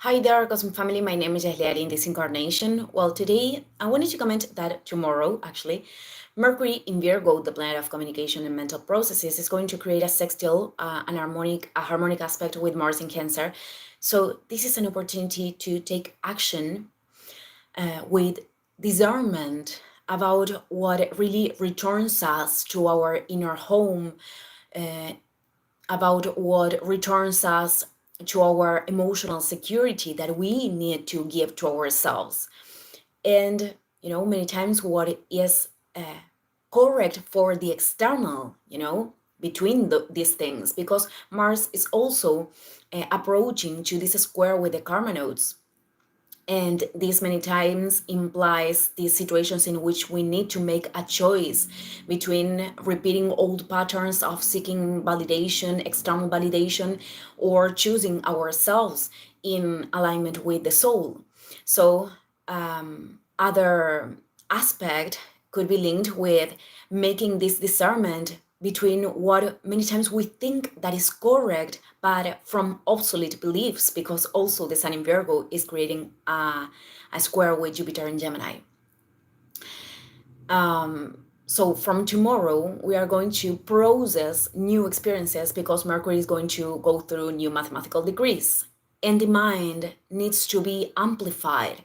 Hi there, Cosmic Family. My name is Jahliari in this incarnation. Well, today I wanted to comment that tomorrow, actually, Mercury in Virgo, the planet of communication and mental processes, is going to create a sextile, a harmonic aspect with Mars in Cancer. So this is an opportunity to take action with discernment about what really returns us to our inner home, about what returns us to our emotional security that we need to give to ourselves. And, many times what is correct for the external, between these things, because Mars is also approaching to this square with the karma nodes. And this many times implies these situations in which we need to make a choice between repeating old patterns of seeking validation, external validation, or choosing ourselves in alignment with the soul. So, other aspect could be linked with making this discernment between what many times we think that is correct, but from obsolete beliefs, because also the Sun in Virgo is creating a square with Jupiter in Gemini. So from tomorrow, we are going to process new experiences because Mercury is going to go through new mathematical degrees, and the mind needs to be amplified.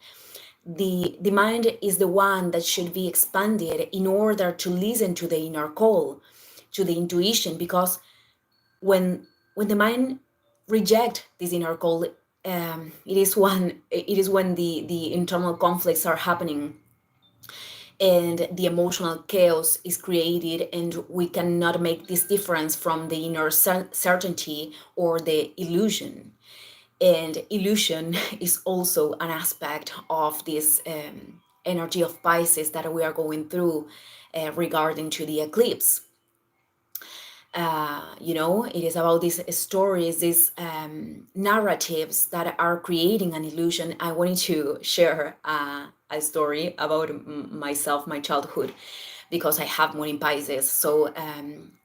The mind is the one that should be expanded in order to listen to the inner call, to the intuition, because when the mind reject this inner call, it is when the internal conflicts are happening and the emotional chaos is created, and we cannot make this difference from the inner certainty or the illusion. And illusion is also an aspect of this energy of Pisces that we are going through regarding to the eclipse. It is about these stories, these narratives that are creating an illusion. I wanted to share a story about myself, my childhood, because I have Moon in Pisces. So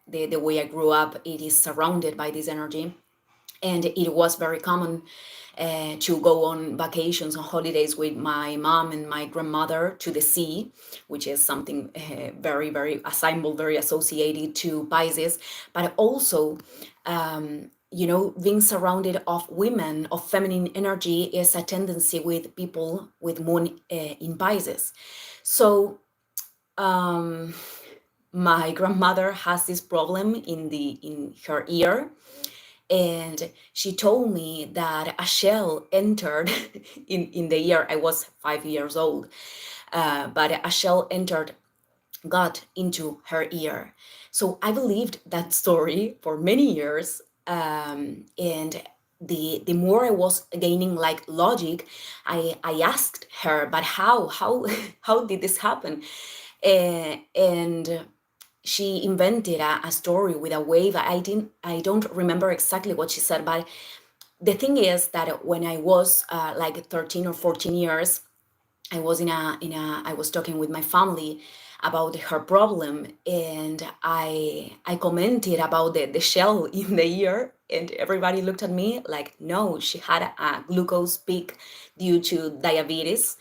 the way I grew up, it is surrounded by this energy. And it was very common to go on vacations, on holidays with my mom and my grandmother to the sea, which is something very, very, a symbol very associated to Pisces, but also, being surrounded of women, of feminine energy is a tendency with people with Moon in Pisces. So my grandmother has this problem in her ear, and she told me that a shell entered in the year I was 5 years old, but a shell got into her ear. So I believed that story for many years, and the more I was gaining like logic, I asked her, but how how did this happen? And she invented a story with a wave. I don't remember exactly what she said, but the thing is that when I was like 13 or 14 years, I was I was talking with my family about her problem, and I commented about the shell in the ear, and everybody looked at me like, no, she had a glucose peak due to diabetes.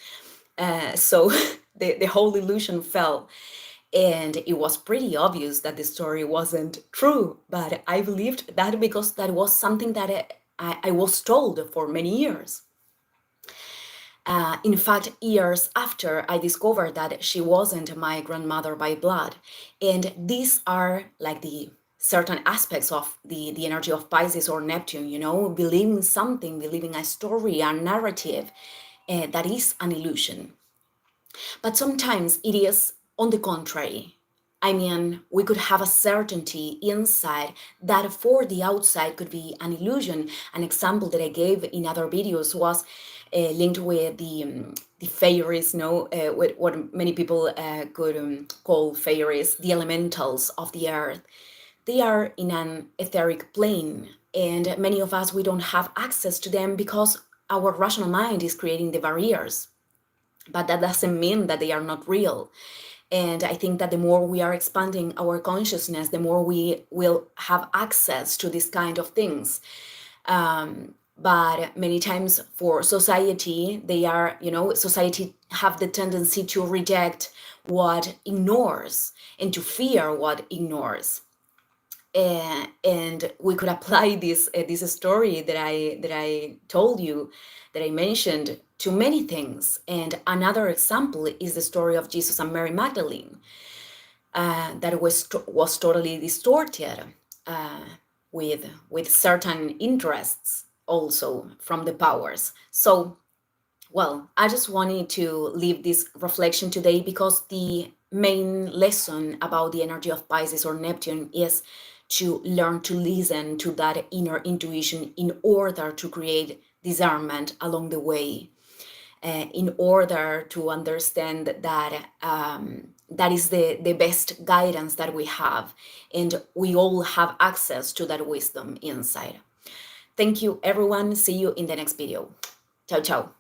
So the whole illusion fell. And it was pretty obvious that the story wasn't true, but I believed that because that was something that I was told for many years. In fact, years after, I discovered that she wasn't my grandmother by blood. And these are like the certain aspects of the energy of Pisces or Neptune, believing something, believing a story, a narrative that is an illusion. But sometimes it is on the contrary. I mean, we could have a certainty inside that for the outside could be an illusion. An example that I gave in other videos was linked with the fairies, with what many people could call fairies, the elementals of the earth. They are in an etheric plane, and many of us, we don't have access to them because our rational mind is creating the barriers. But that doesn't mean that they are not real. And I think that the more we are expanding our consciousness, the more we will have access to this kind of things. but many times for society, they are, society have the tendency to reject what ignores and to fear what ignores. And we could apply this story that I told you, that I mentioned, to many things. And another example is the story of Jesus and Mary Magdalene, that was totally distorted, uh, with certain interests also from the powers. So, well, I just wanted to leave this reflection today, because the main lesson about the energy of Pisces or Neptune is to learn to listen to that inner intuition in order to create discernment along the way, in order to understand that that is the best guidance that we have, and we all have access to that wisdom inside. Thank you, everyone. See you in the next video. Ciao, ciao.